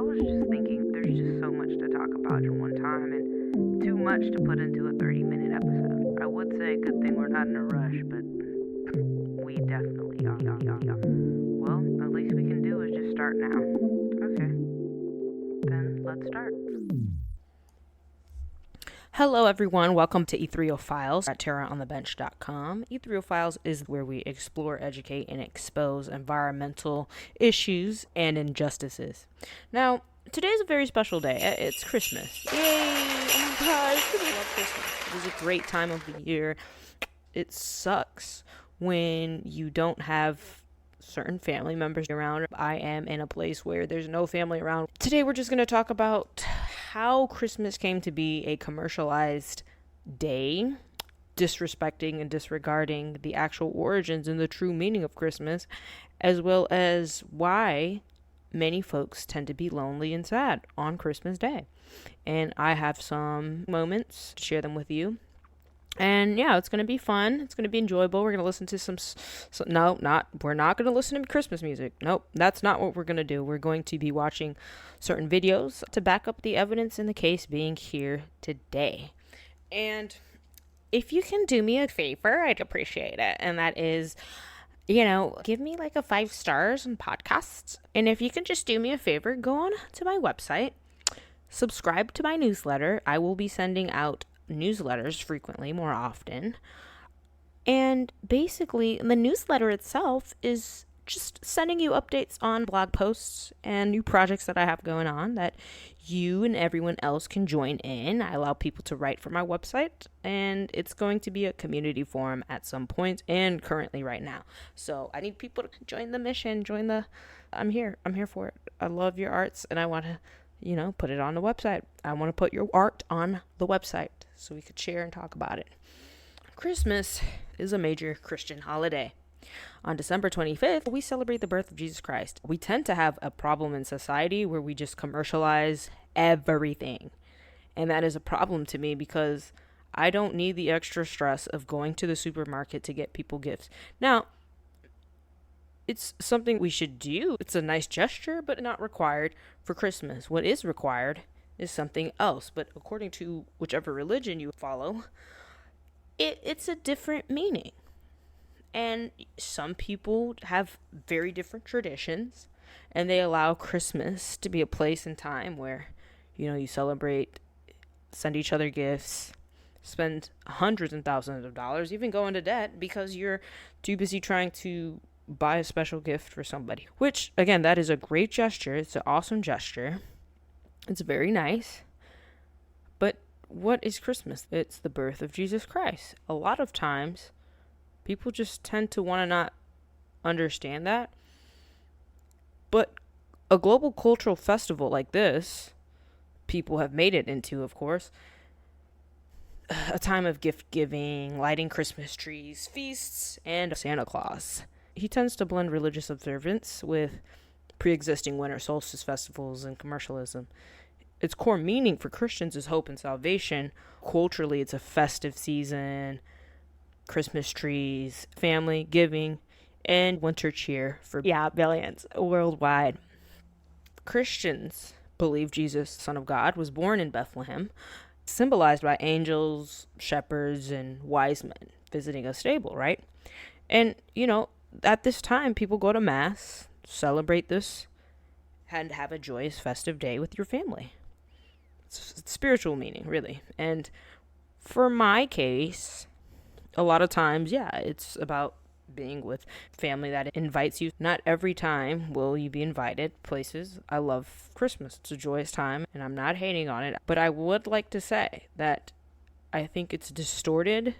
was just thinking there's just so much to talk about in one time and too much to put into a 30-minute episode. I would say good thing we're not in a rush, but we definitely are. Well, at least we can do is just start now. Okay, then let's start. Hello, everyone. Welcome to E3O Files at TerraOnTheBench.com. E3O Files is where we explore, educate, and expose environmental issues and injustices. Now, today's a very special day. It's Christmas. Yay! Oh my gosh, I love Christmas. It is a great time of the year. It sucks when you don't have certain family members around. I am in a place where there's no family around. Today, we're just going to talk about how Christmas came to be a commercialized day, disrespecting and disregarding the actual origins and the true meaning of Christmas, as well as why many folks tend to be lonely and sad on Christmas Day. And I have some moments to share them with you. And yeah, it's going to be fun. It's going to be enjoyable. We're going to listen to we're not going to listen to Christmas music. Nope, that's not what we're going to do. We're going to be watching certain videos to back up the evidence in the case being here today. And if you can do me a favor, I'd appreciate it. And that is, give me like a 5 stars on podcasts. And if you can just do me a favor, go on to my website, subscribe to my newsletter. I will be sending out newsletters frequently, more often. And basically, the newsletter itself is just sending you updates on blog posts and new projects that I have going on that you and everyone else can join in. I allow people to write for my website, and it's going to be a community forum at some point and currently right now. So I need people to join the mission, I'm here for it. I love your arts, and I want to put it on the website. I want to put your art on the website so we could share and talk about it. Christmas is a major Christian holiday. On December 25th, we celebrate the birth of Jesus Christ. We tend to have a problem in society where we just commercialize everything. And that is a problem to me because I don't need the extra stress of going to the supermarket to get people gifts. Now, it's something we should do. It's a nice gesture, but not required for Christmas. What is required is something else. But according to whichever religion you follow, it's a different meaning. And some people have very different traditions, and they allow Christmas to be a place and time where, you celebrate, send each other gifts, spend hundreds and thousands of dollars, even go into debt because you're too busy trying to buy a special gift for somebody, which again, that is a great gesture. It's an awesome gesture. It's very nice. But what is Christmas? It's the birth of Jesus Christ. A lot of times people just tend to want to not understand that. But a global cultural festival like this, people have made it into, of course, a time of gift giving, lighting Christmas trees, feasts, and Santa Claus. He tends to blend religious observance with pre-existing winter solstice festivals and commercialism. Its core meaning for Christians is hope and salvation. Culturally, it's a festive season, Christmas trees, family, giving, and winter cheer for billions worldwide. Christians believe Jesus, Son of God, was born in Bethlehem, symbolized by angels, shepherds, and wise men visiting a stable, right? And, at this time, people go to Mass, celebrate this, and have a joyous, festive day with your family. It's spiritual meaning, really. And for my case, a lot of times, it's about being with family that invites you. Not every time will you be invited places. I love Christmas. It's a joyous time, and I'm not hating on it. But I would like to say that I think it's distorted,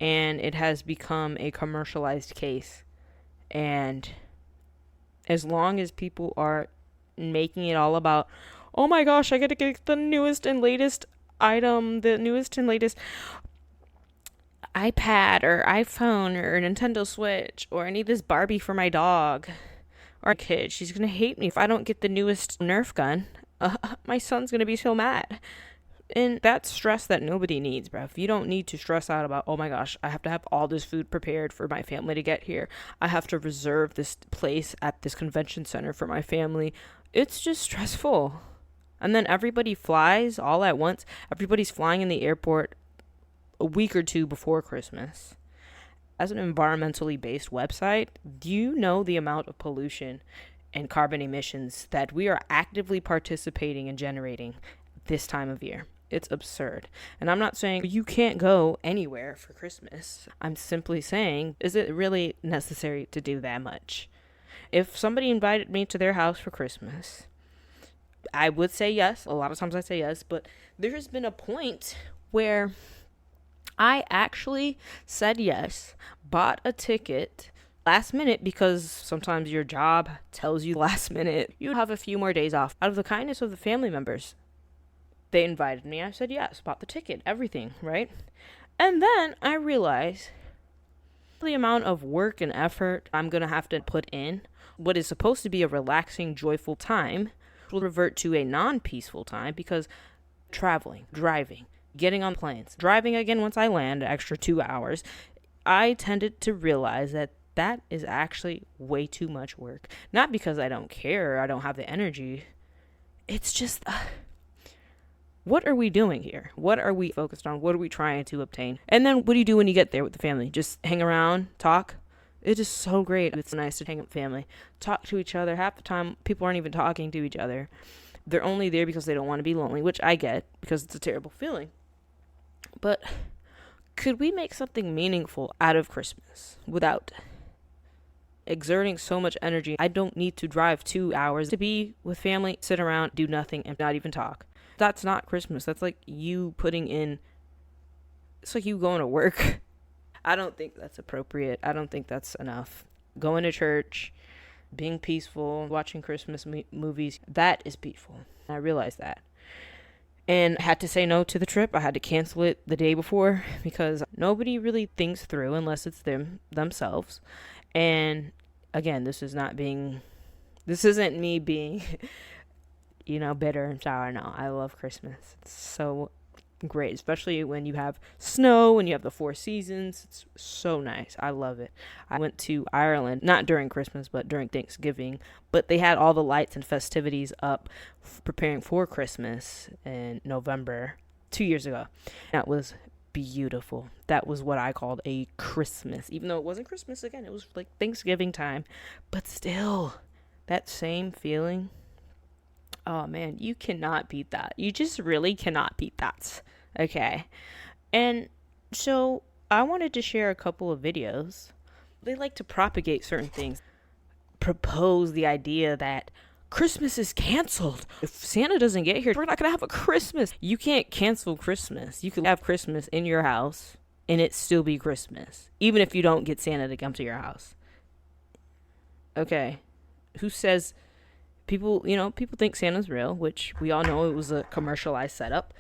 and it has become a commercialized case. And as long as people are making it all about, oh my gosh, I got to get the newest and latest item, the newest and latest iPad or iPhone or Nintendo Switch, or I need this Barbie for my dog or kid. She's going to hate me if I don't get the newest Nerf gun. My son's going to be so mad. And that's stress that nobody needs, bruv. You don't need to stress out about, oh my gosh, I have to have all this food prepared for my family to get here. I have to reserve this place at this convention center for my family. It's just stressful. And then everybody flies all at once. Everybody's flying in the airport a week or two before Christmas. As an environmentally based website, do you know the amount of pollution and carbon emissions that we are actively participating in generating this time of year? It's absurd. And I'm not saying you can't go anywhere for Christmas. I'm simply saying, is it really necessary to do that much? If somebody invited me to their house for Christmas, I would say yes. A lot of times I say yes, but there has been a point where I actually said yes, bought a ticket last minute, because sometimes your job tells you last minute you have a few more days off. Out of the kindness of the family members, they invited me. I said yes, bought the ticket, everything, right? And then I realized the amount of work and effort I'm going to have to put in. What is supposed to be a relaxing, joyful time will revert to a non-peaceful time, because traveling, driving, getting on planes, driving again once I land, an extra 2 hours, I tended to realize that is actually way too much work. Not because I don't care, I don't have the energy. It's just, what are we doing here? What are we focused on? What are we trying to obtain? And then what do you do when you get there with the family? Just hang around, talk? It is so great. It's nice to hang out with family, talk to each other. Half the time, people aren't even talking to each other. They're only there because they don't want to be lonely, which I get, because it's a terrible feeling. But could we make something meaningful out of Christmas without exerting so much energy? I don't need to drive 2 hours to be with family, sit around, do nothing, and not even talk. That's not Christmas. That's like you it's like you going to work. I don't think that's appropriate. I don't think that's enough. Going to church, being peaceful, watching Christmas movies, that is peaceful. I realized that. And I had to say no to the trip. I had to cancel it the day before, because nobody really thinks through unless it's themselves. And again, this isn't me being, bitter and sour. No, I love Christmas. It's so great, especially when you have snow and you have the 4 seasons. It's so nice. I love it. I went to Ireland, not during Christmas, but during Thanksgiving, but they had all the lights and festivities up preparing for Christmas in November 2 years ago. That was beautiful. That was what I called a Christmas, even though it wasn't Christmas. Again, it was like Thanksgiving time, but still that same feeling. Oh man, you cannot beat that. You just really cannot beat that. Okay. And so I wanted to share a couple of videos. They like to propagate certain things, propose the idea that Christmas is canceled. If Santa doesn't get here, we're not going to have a Christmas. You can't cancel Christmas. You can have Christmas in your house and it still be Christmas, even if you don't get Santa to come to your house. Okay. Who says people think Santa's real, which we all know it was a commercialized setup.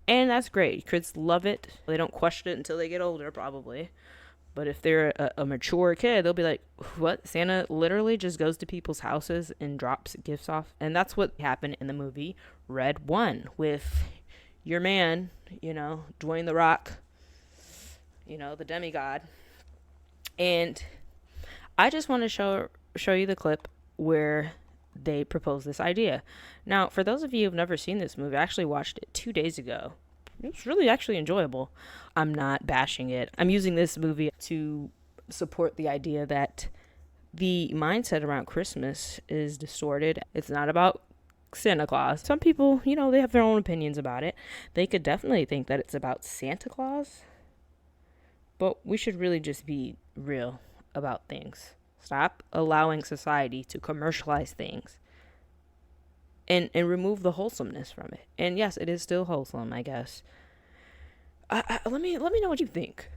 And that's great. Kids love it. They don't question it until they get older, probably. But if they're a mature kid, they'll be like, what? Santa literally just goes to people's houses and drops gifts off. And that's what happened in the movie Red 1 with your man, Dwayne The Rock, the demigod. And I just want to show you the clip where they propose this idea. Now, for those of you who've never seen this movie, I actually watched it 2 days ago. It was really actually enjoyable. I'm not bashing it. I'm using this movie to support the idea that the mindset around Christmas is distorted. It's not about Santa Claus. Some people, they have their own opinions about it. They could definitely think that it's about Santa Claus. But we should really just be real about things. Stop allowing society to commercialize things and remove the wholesomeness from it. And yes, it is still wholesome, I guess. Let me know what you think.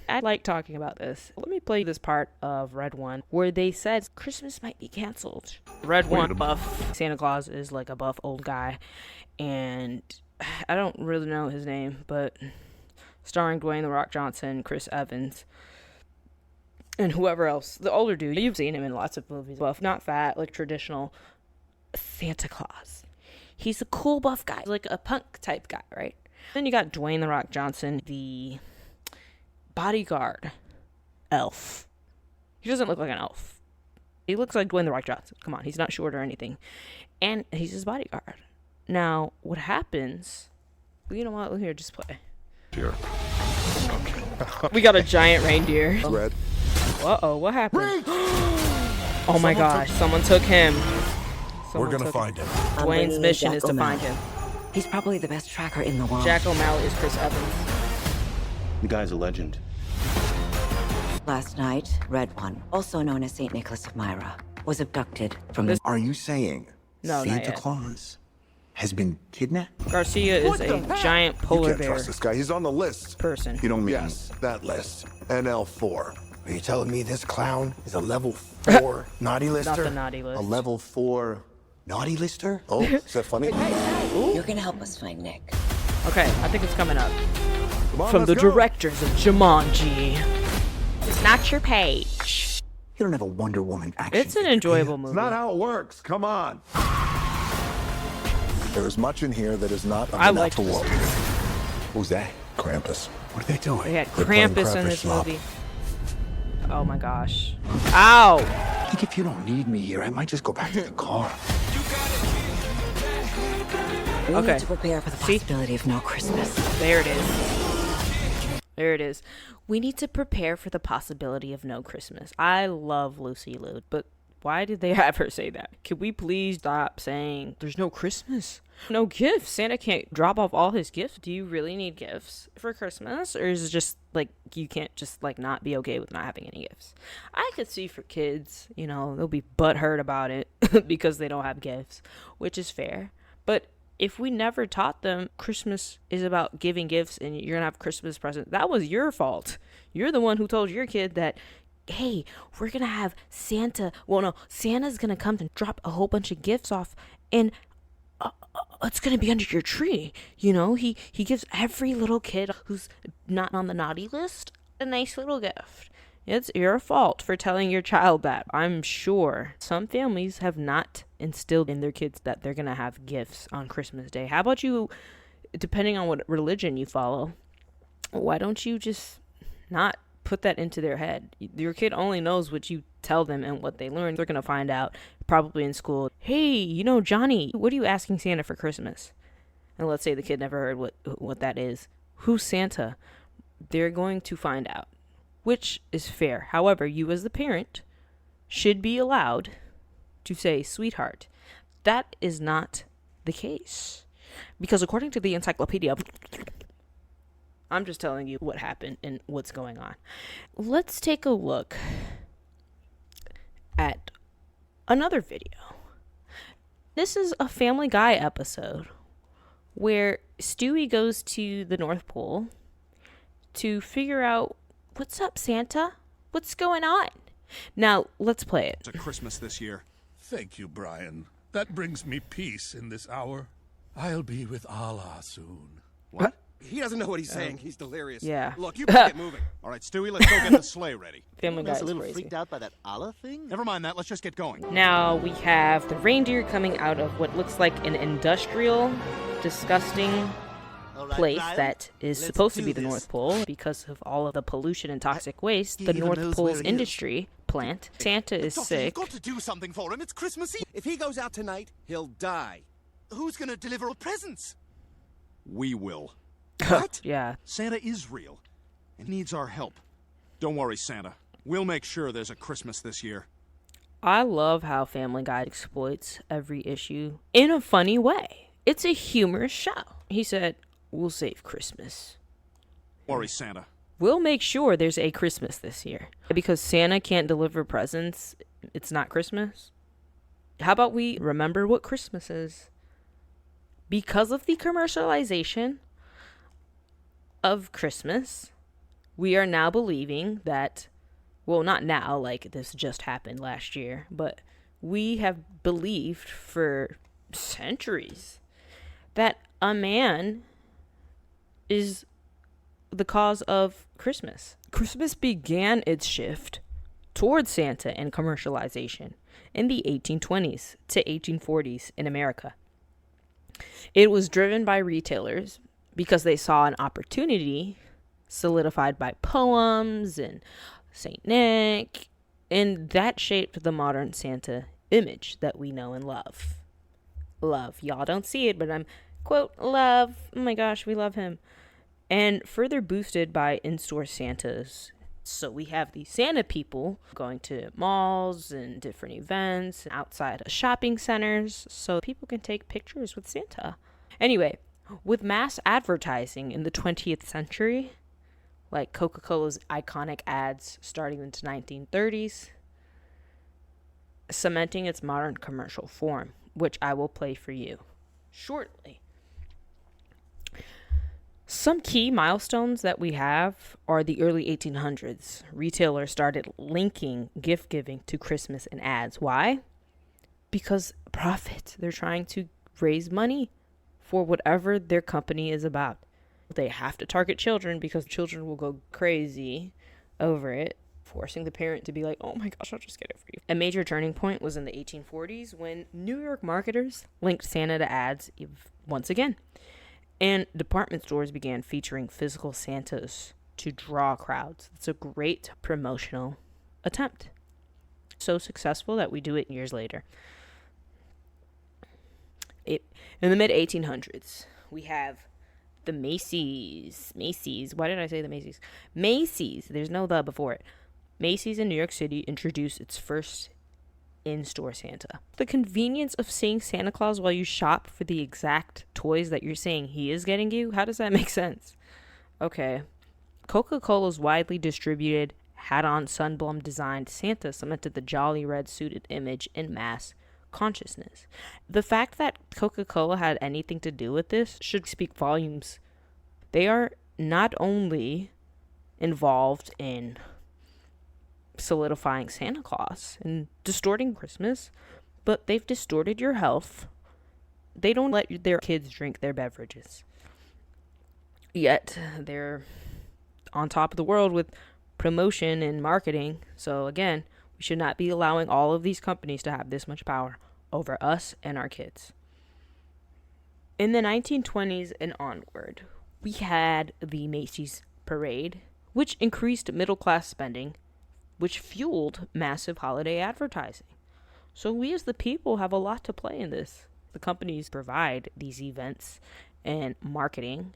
I like talking about this. Let me play this part of Red 1 where they said Christmas might be canceled. Red 1 buff. Santa Claus is like a buff old guy. And I don't really know his name, but starring Dwayne The Rock Johnson, Chris Evans, and whoever else. The older dude, you've seen him in lots of movies. Buff, not fat, like traditional Santa Claus. He's a cool buff guy, like a punk type guy, right? Then you got Dwayne The Rock Johnson, the bodyguard elf. He doesn't look like an elf. He looks like Dwayne The Rock Johnson. Come on, he's not short or anything. and he's his bodyguard. Now, what happens? Well, you know what? Here, just play. Here. Okay. We got a giant reindeer. Red. Uh-oh, what happened? Oh my gosh, someone took him. We're gonna find him. Dwayne's mission is to find him. He's probably the best tracker in the world. Jack O'Malley is Chris Evans. The guy's a legend. Last night, Red One, also known as St. Nicholas of Myra, was abducted from the... Are you saying No, not Santa yet. Claus has been kidnapped? Garcia is a giant You polar can't bear trust this guy. He's on the list. person. You don't mean... Yes, that list. NL4. Are you telling me this clown is a level 4 naughty lister? Not the naughty list. A level 4 naughty lister? Oh, is that funny? You're gonna help us find Nick. Okay, I think it's coming up. Come on, From let's the go. directors of Jumanji. It's not your page. You don't have a Wonder Woman action It's an figure, do enjoyable you? movie. It's not how it works. Come on. There is much in here that is not of I the like natural this world. Who's that? Krampus. What are they doing? They had They're playing Krampus in crapper this slop. movie. Oh my gosh. Ow! I think if you don't need me here, I might just go back to the car. We Okay. need to prepare for the See? possibility of no Christmas. There it is. There it is. We need to prepare for the possibility of no Christmas. I love Lucy Liu, but why did they have her say that? Could we please stop saying there's no Christmas? No gifts. Santa can't drop off all his gifts. Do you really need gifts for Christmas? Or is it just like you can't just like not be okay with not having any gifts? I could see for kids, you know, they'll be butthurt about it because they don't have gifts, which is fair. But if we never taught them Christmas is about giving gifts and you're gonna have Christmas presents, that was your fault. You're the one who told your kid that, hey, we're gonna have Santa. Well, no, Santa's gonna come and drop a whole bunch of gifts off, and it's gonna be under your tree. You know, he gives every little kid who's not on the naughty list a nice little gift. It's your fault for telling your child that. I'm sure some families have not instilled in their kids that they're going to have gifts on Christmas Day. How about you, depending on what religion you follow, why don't you just not put that into their head? Your kid only knows what you tell them and what they learn. They're going to find out probably in school, hey, you know, Johnny, what are you asking Santa for Christmas? And let's say the kid never heard what that is. Who's Santa? They're going to find out, which is fair. However, you as the parent should be allowed to say, sweetheart, that is not the case. Because according to the encyclopedia, I'm just telling you what happened and what's going on. Let's take a look at another video. This is a Family Guy episode where Stewie goes to the North Pole to figure out, what's up, Santa? What's going on? Now, let's play it. It's a Christmas this year. Thank you, Brian. That brings me peace in this hour. I'll be with Allah soon. What? He doesn't know what he's saying. He's delirious. Yeah. Look, you better get moving. All right, Stewie, let's go get the sleigh ready. Family Guy I is was a little crazy. freaked out by that Allah thing. Never mind that. Let's just get going. Now we have the reindeer coming out of what looks like an industrial, disgusting All right, place Brian, that is let's supposed to do be the this. North Pole because of all of the pollution and toxic waste. he The even North knows Pole's where he is. industry plant. Santa is Doctor, sick. you've got to do something for him. It's Christmas Eve. If he goes out tonight, he'll die. Who's going to deliver presents? We will. What? Yeah. Santa is real and needs our help. Don't worry, Santa. We'll make sure there's a Christmas this year. I love how Family Guy exploits every issue in a funny way. It's a humorous show. He said, we'll save Christmas. Don't worry, Santa. We'll make sure there's a Christmas this year. Because Santa can't deliver presents, it's not Christmas. How about we remember what Christmas is? Because of the commercialization of Christmas, we are now believing that, well, not now, like this just happened last year, but we have believed for centuries that a man is the cause of Christmas. Christmas began its shift towards Santa and commercialization in the 1820s to 1840s in America. It was driven by retailers because they saw an opportunity solidified by poems and Saint Nick, and that shaped the modern Santa image that we know and love. love. Y'all don't see it, but I'm, quote, love. Oh my gosh, we love him. And further boosted by in-store Santas. So we have these Santa people going to malls and different events outside of shopping centers so people can take pictures with Santa. Anyway, with mass advertising in the 20th century, like Coca-Cola's iconic ads starting in the 1930s, cementing its modern commercial form, which I will play for you shortly. Some key milestones that we have are the early 1800s. Retailers started linking gift giving to Christmas and ads. Why? Because profit. They're trying to raise money for whatever their company is about. They have to target children because children will go crazy over it, forcing the parent to be like, oh my gosh, I'll just get it for you. A major turning point was in the 1840s when New York marketers linked Santa to ads once again. And department stores began featuring physical Santas to draw crowds. It's a great promotional attempt. So successful that we do it years later. In the mid-1800s, we have the Macy's. Why did I say the Macy's? Macy's. There's no the before it. Macy's in New York City introduced its first in-store Santa. The convenience of seeing Santa Claus while you shop for the exact toys that you're saying he is getting you, how does that make sense? Okay. Coca-Cola's widely distributed, hat-on, sunblum designed Santa cemented the jolly red suited image in mass consciousness. The fact that Coca-Cola had anything to do with this should speak volumes. They are not only involved in solidifying Santa Claus and distorting Christmas, but they've distorted your health. They don't let their kids drink their beverages. Yet they're on top of the world with promotion and marketing. So again, we should not be allowing all of these companies to have this much power over us and our kids. In the 1920s and onward, we had the Macy's Parade, which increased middle-class spending, which fueled massive holiday advertising. So we as the people have a lot to play in this. The companies provide these events and marketing.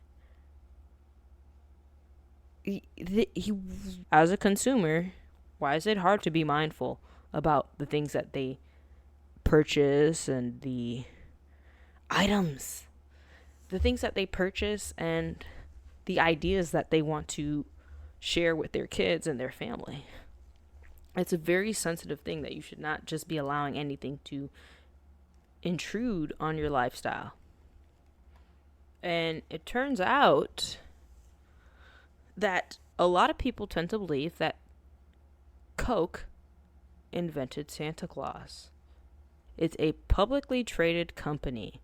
As a consumer, why is it hard to be mindful about the things that they purchase and the items, the things that they purchase and the ideas that they want to share with their kids and their family? It's a very sensitive thing that you should not just be allowing anything to intrude on your lifestyle. And it turns out that a lot of people tend to believe that Coke invented Santa Claus. It's a publicly traded company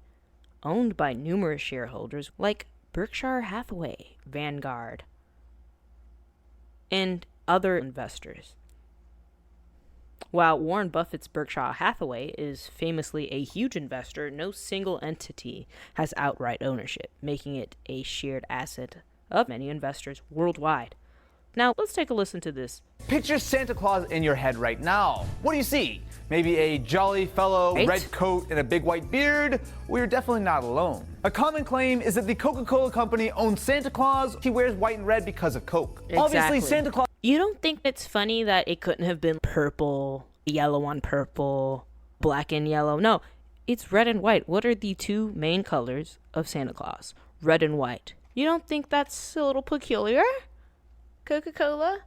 owned by numerous shareholders like Berkshire Hathaway, Vanguard, and other investors. While Warren Buffett's Berkshire Hathaway is famously a huge investor, no single entity has outright ownership, making it a shared asset of many investors worldwide. Now, let's take a listen to this. Picture Santa Claus in your head right now. What do you see? Maybe a jolly fellow, right? Red coat and a big white beard? We're definitely not alone. A common claim is that the Coca-Cola company owns Santa Claus. He wears white and red because of Coke. Exactly. Obviously, Santa Claus... You don't think it's funny that it couldn't have been purple, yellow on purple, black and yellow? No, it's red and white. What are the two main colors of Santa Claus? Red and white. You don't think that's a little peculiar? Coca-Cola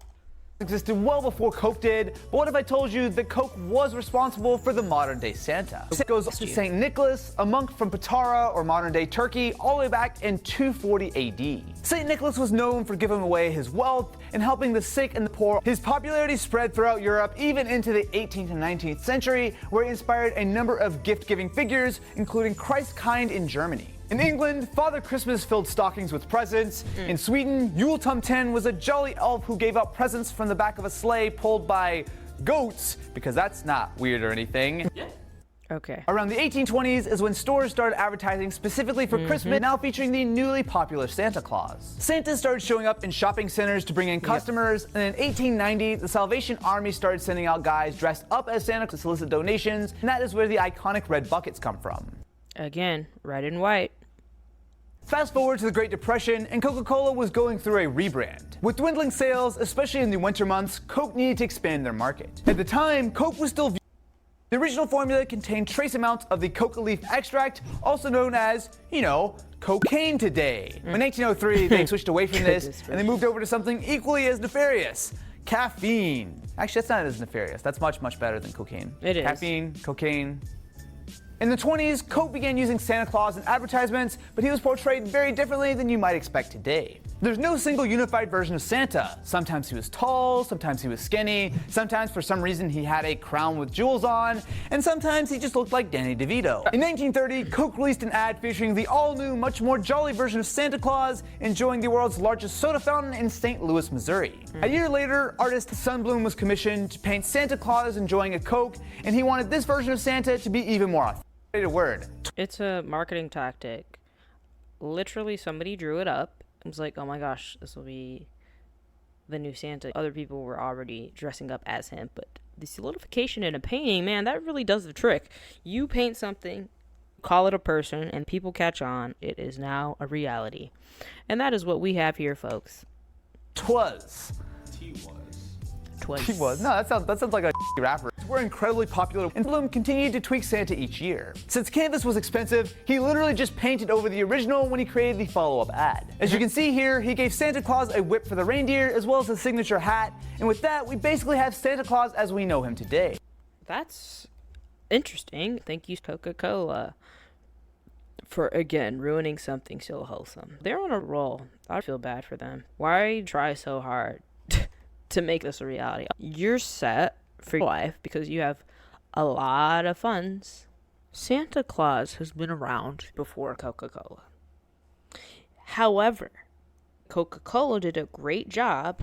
existed well before Coke did, but what if I told you that Coke was responsible for the modern-day Santa? It goes to St. Nicholas, a monk from Patara, or modern-day Turkey, all the way back in 240 AD. St. Nicholas was known for giving away his wealth and helping the sick and the poor. His popularity spread throughout Europe, even into the 18th and 19th century, where he inspired a number of gift-giving figures, including Christkind in Germany. In England, Father Christmas filled stockings with presents. In Sweden, Yule Tomten was a jolly elf who gave out presents from the back of a sleigh pulled by goats, because that's not weird or anything. Okay. Around the 1820s is when stores started advertising specifically for Christmas, now featuring the newly popular Santa Claus. Santa started showing up in shopping centers to bring in customers, and in 1890, the Salvation Army started sending out guys dressed up as Santa to solicit donations, and that is where the iconic red buckets come from. Again, red and white. Fast forward to the Great Depression, and Coca-Cola was going through a rebrand. With dwindling sales, especially in the winter months, Coke needed to expand their market. At the time, Coke was still the original formula contained trace amounts of the coca leaf extract, also known as, cocaine today. In 1903, they switched away from this, and they moved over to something equally as nefarious. Caffeine. Actually, that's not as nefarious. That's much, much better than cocaine. It is. Caffeine, cocaine. In the 20s, Coke began using Santa Claus in advertisements, but he was portrayed very differently than you might expect today. There's no single unified version of Santa. Sometimes he was tall, sometimes he was skinny, sometimes for some reason he had a crown with jewels on, and sometimes he just looked like Danny DeVito. In 1930, Coke released an ad featuring the all-new, much more jolly version of Santa Claus enjoying the world's largest soda fountain in St. Louis, Missouri. A year later, artist Sunbloom was commissioned to paint Santa Claus enjoying a Coke, and he wanted this version of Santa to be even more authentic. Word. It's a marketing tactic. Literally, somebody drew it up. It was like, oh my gosh, this will be the new Santa. Other people were already dressing up as him, but the solidification in a painting, man, that really does the trick. You paint something, call it a person, and people catch on. It is now a reality. And that is what we have here, folks. Twas. He was. No, that sounds like a rapper. Were incredibly popular, and Bloom continued to tweak Santa each year. Since canvas was expensive, he literally just painted over the original when he created the follow-up ad. As you can see here, he gave Santa Claus a whip for the reindeer, as well as a signature hat, and with that, we basically have Santa Claus as we know him today. That's interesting. Thank you, Coca-Cola, for, again, ruining something so wholesome. They're on a roll. I feel bad for them. Why try so hard to make this a reality? You're set for your life because you have a lot of funds. Santa Claus has been around before Coca-Cola. However, Coca-Cola did a great job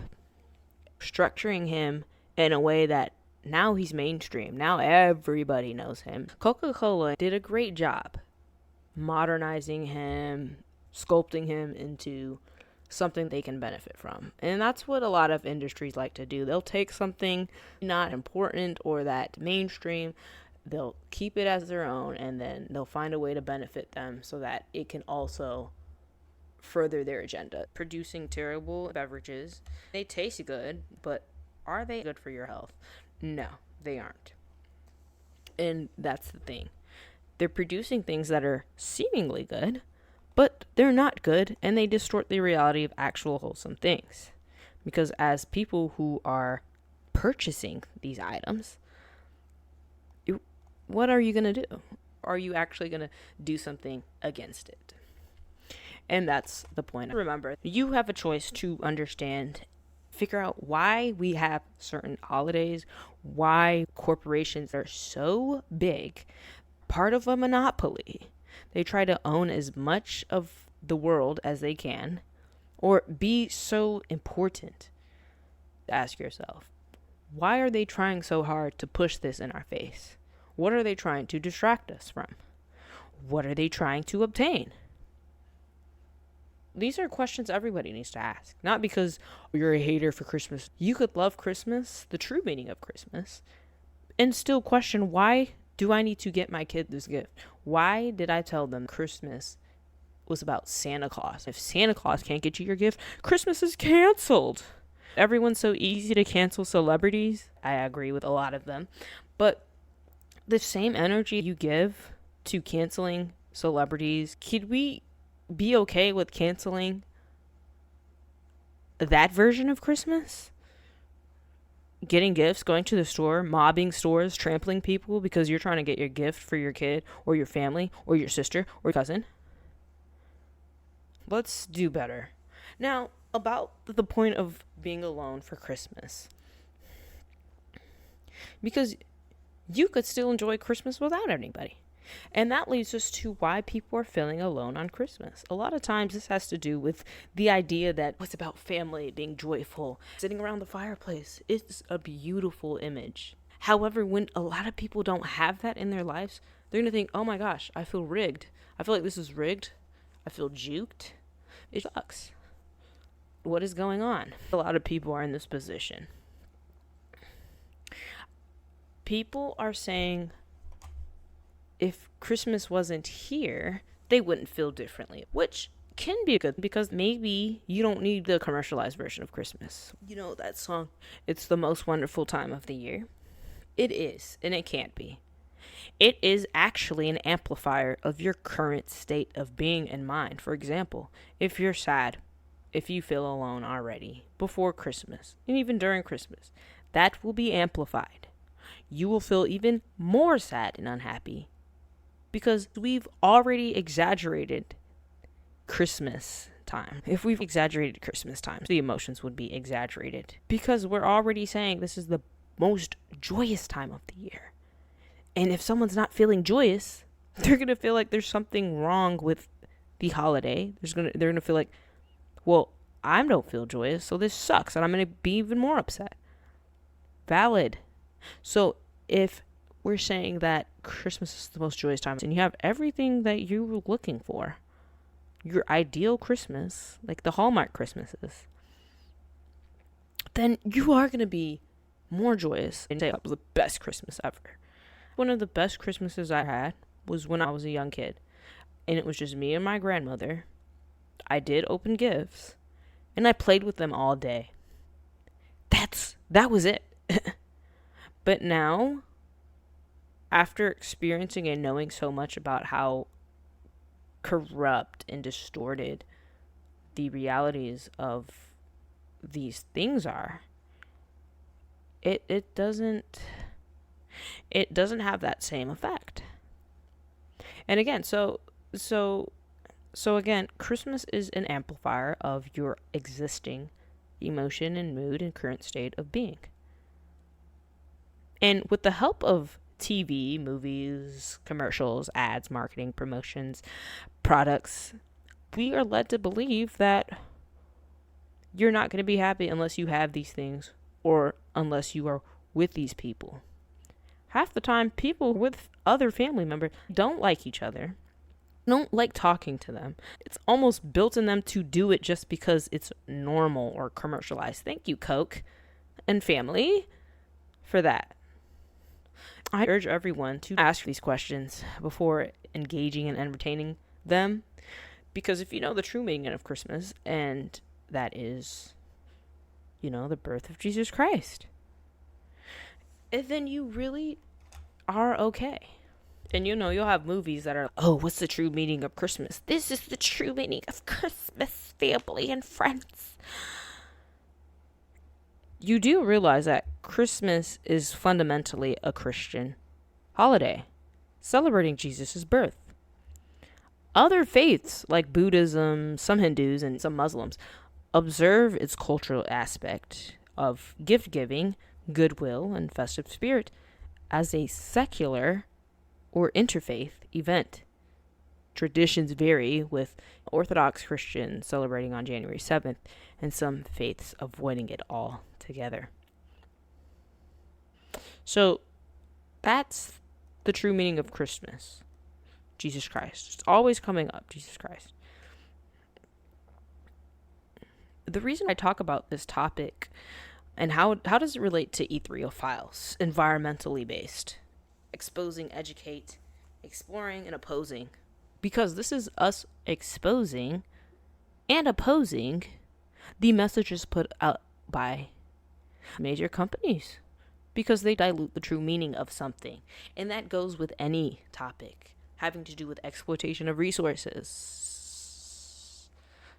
structuring him in a way that now he's mainstream. Now everybody knows him. Coca-Cola did a great job modernizing him, sculpting him into something they can benefit from. And that's what a lot of industries like to do. They'll take something not important or that mainstream, they'll keep it as their own, and then they'll find a way to benefit them so that it can also further their agenda. Producing terrible beverages, they taste good, but are they good for your health? No, they aren't. And that's the thing. They're producing things that are seemingly good, but they're not good, and they distort the reality of actual wholesome things. Because as people who are purchasing these items, what are you going to do? Are you actually going to do something against it? And that's the point. Remember, you have a choice to understand, figure out why we have certain holidays, why corporations are so big, part of a monopoly. They try to own as much of the world as they can, or be so important. Ask yourself, why are they trying so hard to push this in our face? What are they trying to distract us from? What are they trying to obtain? These are questions everybody needs to ask. Not because you're a hater for Christmas. You could love Christmas, the true meaning of Christmas, and still question, why do I need to get my kid this gift? Why did I tell them Christmas was about Santa Claus? If Santa Claus can't get you your gift, Christmas is canceled. Everyone's so easy to cancel celebrities. I agree with a lot of them. But the same energy you give to canceling celebrities, could we be okay with canceling that version of Christmas? Getting gifts, going to the store, mobbing stores, trampling people because you're trying to get your gift for your kid or your family or your sister or cousin. Let's do better. Now, about the point of being alone for Christmas. Because you could still enjoy Christmas without anybody. And that leads us to why people are feeling alone on Christmas. A lot of times this has to do with the idea that it's about family, being joyful, sitting around the fireplace. It's a beautiful image. However, when a lot of people don't have that in their lives, they're going to think, oh my gosh, I feel rigged. I feel like this is rigged. I feel juked. It sucks. What is going on? A lot of people are in this position. People are saying, if Christmas wasn't here, they wouldn't feel differently, which can be good because maybe you don't need the commercialized version of Christmas. You know that song, "It's the most wonderful time of the year"? It is, and it can't be. It is actually an amplifier of your current state of being and mind. For example, if you're sad, if you feel alone already before Christmas, and even during Christmas, that will be amplified. You will feel even more sad and unhappy because we've already exaggerated Christmas time. If we've exaggerated Christmas time, the emotions would be exaggerated because we're already saying this is the most joyous time of the year. And if someone's not feeling joyous, they're going to feel like there's something wrong with the holiday. They're going to feel like, well, I don't feel joyous, so this sucks, and I'm going to be even more upset. Valid. So if we're saying that Christmas is the most joyous time and you have everything that you were looking for, your ideal Christmas, like the Hallmark Christmases, then you are going to be more joyous and say it was the best Christmas ever. One of the best Christmases I had was when I was a young kid, and it was just me and my grandmother. I did open gifts, and I played with them all day. That was it. But now, after experiencing and knowing so much about how corrupt and distorted the realities of these things are, it doesn't have that same effect. And again, so again, Christmas is an amplifier of your existing emotion and mood and current state of being. And with the help of TV, movies, commercials, ads, marketing, promotions, products, we are led to believe that you're not going to be happy unless you have these things or unless you are with these people. Half the time, people with other family members don't like each other, don't like talking to them. It's almost built in them to do it just because it's normal or commercialized. Thank you, Coke and family, for that. I urge everyone to ask these questions before engaging and entertaining them, because if you know the true meaning of Christmas, and that is, the birth of Jesus Christ, then you really are okay. And you'll have movies that are, oh, what's the true meaning of Christmas? This is the true meaning of Christmas, family and friends. You do realize that Christmas is fundamentally a Christian holiday, celebrating Jesus' birth. Other faiths, like Buddhism, some Hindus, and some Muslims, observe its cultural aspect of gift-giving, goodwill, and festive spirit as a secular or interfaith event. Traditions vary, with Orthodox Christians celebrating on January 7th and some faiths avoiding it all together. So that's the true meaning of Christmas. Jesus Christ. It's always coming up, Jesus Christ. The reason I talk about this topic and how does it relate to E305s, environmentally based, exposing, educate, exploring, and opposing, because this is us exposing and opposing the messages put out by major companies, because they dilute the true meaning of something. And that goes with any topic having to do with exploitation of resources,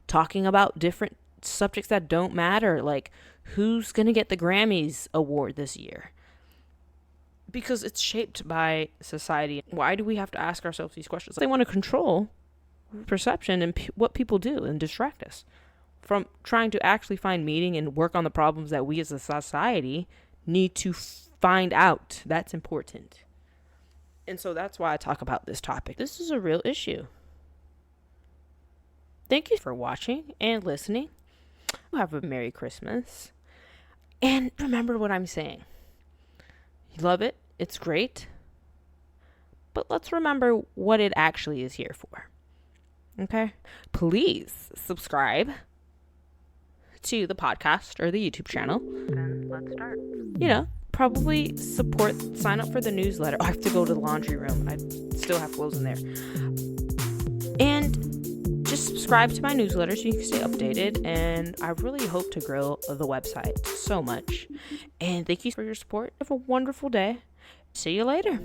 talking about different subjects that don't matter, like who's going to get the Grammys award this year, because it's shaped by society. Why do we have to ask ourselves these questions? They want to control perception and what people do and distract us from trying to actually find meaning and work on the problems that we as a society need to find out. That's important. And so that's why I talk about this topic. This is a real issue. Thank you for watching and listening. Have a Merry Christmas. And remember what I'm saying. You love it. It's great. But let's remember what it actually is here for. Okay? Please subscribe to the podcast or the YouTube channel. Then let's start. probably sign up for the newsletter. I have to go to the laundry room. I still have clothes in there. And just subscribe to my newsletter so you can stay updated. And I really hope to grow the website so much. And thank you for your support. Have a wonderful day. See you later.